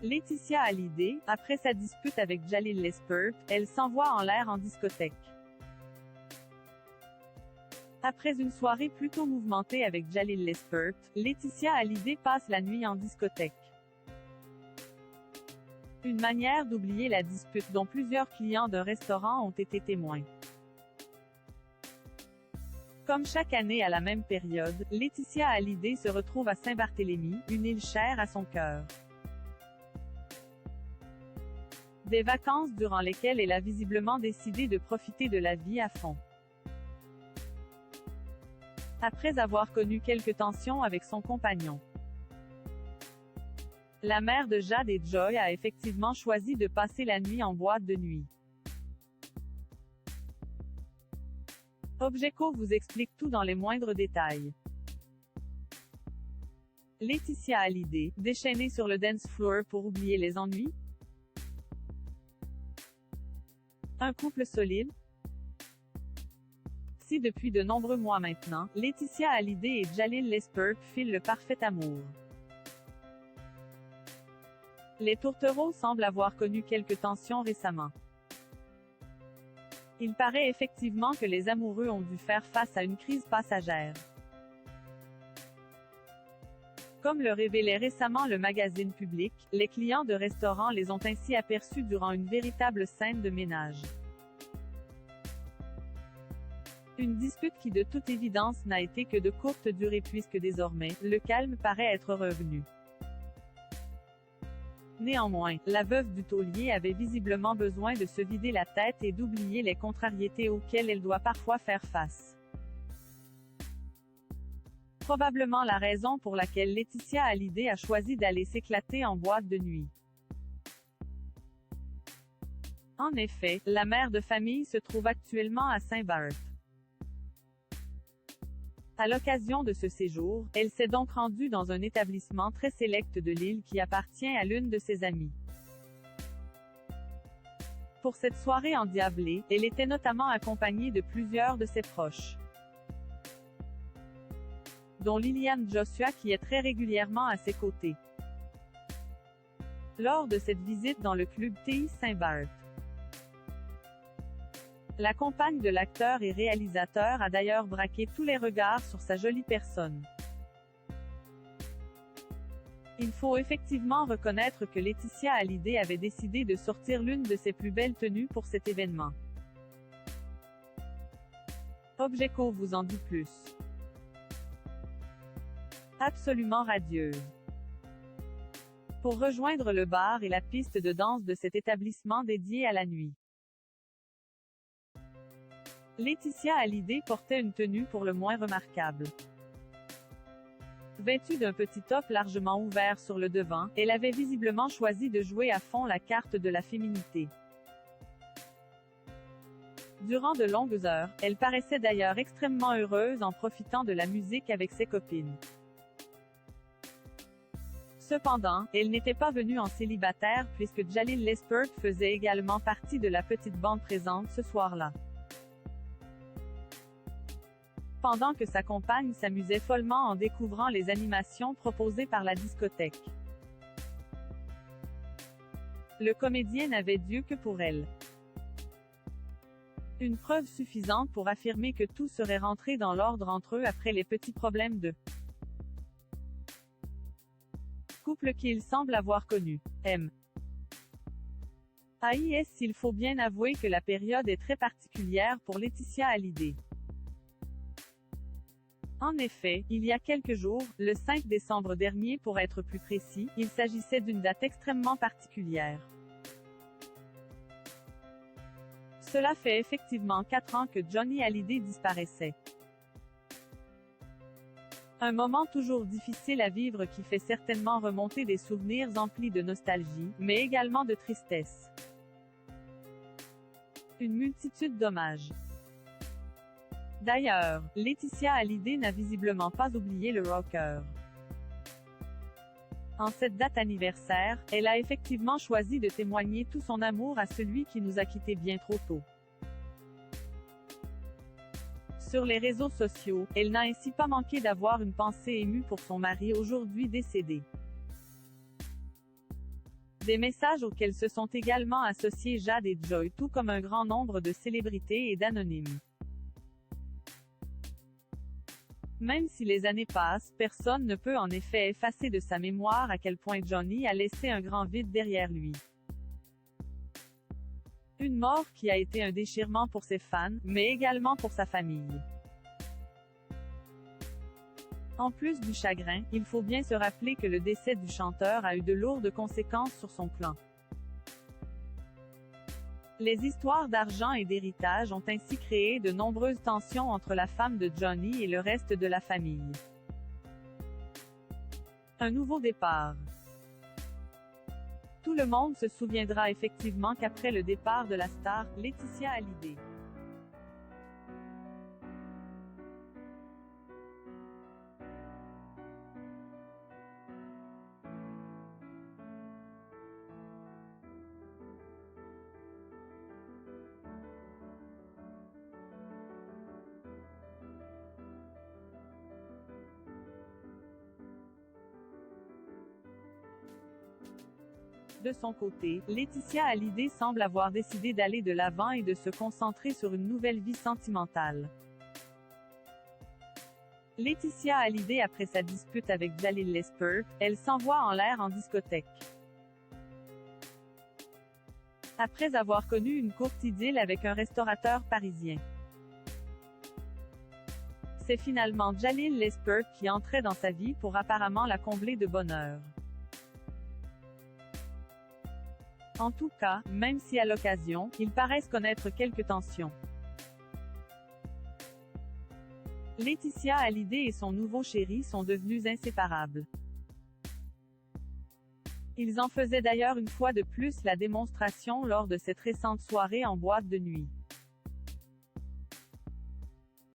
Laetitia Hallyday, après sa dispute avec Jalil Lespert, elle s'envoie en l'air en discothèque. Après une soirée plutôt mouvementée avec Jalil Lespert, Laetitia Hallyday passe la nuit en discothèque. Une manière d'oublier la dispute dont plusieurs clients d'un restaurant ont été témoins. Comme chaque année à la même période, Laetitia Hallyday se retrouve à Saint-Barthélemy, une île chère à son cœur. Des vacances durant lesquelles elle a visiblement décidé de profiter de la vie à fond. Après avoir connu quelques tensions avec son compagnon, la mère de Jade et Joy a effectivement choisi de passer la nuit en boîte de nuit. Objeco vous explique tout dans les moindres détails. Laetitia Hallyday, déchaînée sur le dance floor pour oublier les ennuis? Un couple solide? Si depuis de nombreux mois maintenant, Laetitia Hallyday et Jalil Lespert filent le parfait amour. Les tourtereaux semblent avoir connu quelques tensions récemment. Il paraît effectivement que les amoureux ont dû faire face à une crise passagère. Comme le révélait récemment le magazine Public, les clients de restaurants les ont ainsi aperçus durant une véritable scène de ménage. Une dispute qui de toute évidence n'a été que de courte durée puisque désormais, le calme paraît être revenu. Néanmoins, la veuve du taulier avait visiblement besoin de se vider la tête et d'oublier les contrariétés auxquelles elle doit parfois faire face. Probablement la raison pour laquelle Laetitia Hallyday a choisi d'aller s'éclater en boîte de nuit. En effet, la mère de famille se trouve actuellement à Saint-Barth. À l'occasion de ce séjour, elle s'est donc rendue dans un établissement très sélect de l'île qui appartient à l'une de ses amies. Pour cette soirée endiablée, elle était notamment accompagnée de plusieurs de ses proches, dont Liliane Joshua qui est très régulièrement à ses côtés. Lors de cette visite dans le club TI Saint-Barth, la compagne de l'acteur et réalisateur a d'ailleurs braqué tous les regards sur sa jolie personne. Il faut effectivement reconnaître que Laetitia Hallyday avait décidé de sortir l'une de ses plus belles tenues pour cet événement. Objeco vous en dit plus. Absolument radieuse. Pour rejoindre le bar et la piste de danse de cet établissement dédié à la nuit, Laetitia Hallyday portait une tenue pour le moins remarquable. Vêtue d'un petit top largement ouvert sur le devant, elle avait visiblement choisi de jouer à fond la carte de la féminité. Durant de longues heures, elle paraissait d'ailleurs extrêmement heureuse en profitant de la musique avec ses copines. Cependant, elle n'était pas venue en célibataire puisque Jalil Lespert faisait également partie de la petite bande présente ce soir-là. Pendant que sa compagne s'amusait follement en découvrant les animations proposées par la discothèque, le comédien n'avait d'yeux que pour elle. Une preuve suffisante pour affirmer que tout serait rentré dans l'ordre entre eux après les petits problèmes de couple qu'il semble avoir connu. AIS Il faut bien avouer que la période est très particulière pour Laetitia Hallyday. En effet, il y a quelques jours, le 5 décembre dernier pour être plus précis, il s'agissait d'une date extrêmement particulière. Cela fait effectivement 4 ans que Johnny Hallyday disparaissait. Un moment toujours difficile à vivre qui fait certainement remonter des souvenirs emplis de nostalgie, mais également de tristesse. Une multitude d'hommages. D'ailleurs, Laetitia Hallyday n'a visiblement pas oublié le rocker. En cette date anniversaire, elle a effectivement choisi de témoigner tout son amour à celui qui nous a quittés bien trop tôt. Sur les réseaux sociaux, elle n'a ainsi pas manqué d'avoir une pensée émue pour son mari aujourd'hui décédé. Des messages auxquels se sont également associés Jade et Joy, tout comme un grand nombre de célébrités et d'anonymes. Même si les années passent, personne ne peut en effet effacer de sa mémoire à quel point Johnny a laissé un grand vide derrière lui. Une mort qui a été un déchirement pour ses fans, mais également pour sa famille. En plus du chagrin, il faut bien se rappeler que le décès du chanteur a eu de lourdes conséquences sur son clan. Les histoires d'argent et d'héritage ont ainsi créé de nombreuses tensions entre la femme de Johnny et le reste de la famille. Un nouveau départ. Tout le monde se souviendra effectivement qu'après le départ de la star, Laetitia Hallyday, de son côté, Laetitia Hallyday semble avoir décidé d'aller de l'avant et de se concentrer sur une nouvelle vie sentimentale. Laetitia Hallyday, après sa dispute avec Jalil Lesper, elle s'envoie en l'air en discothèque. Après avoir connu une courte idylle avec un restaurateur parisien. C'est finalement Jalil Lesper qui entrait dans sa vie pour apparemment la combler de bonheur. En tout cas, même si à l'occasion, ils paraissent connaître quelques tensions. Laetitia Hallyday et son nouveau chéri sont devenus inséparables. Ils en faisaient d'ailleurs une fois de plus la démonstration lors de cette récente soirée en boîte de nuit.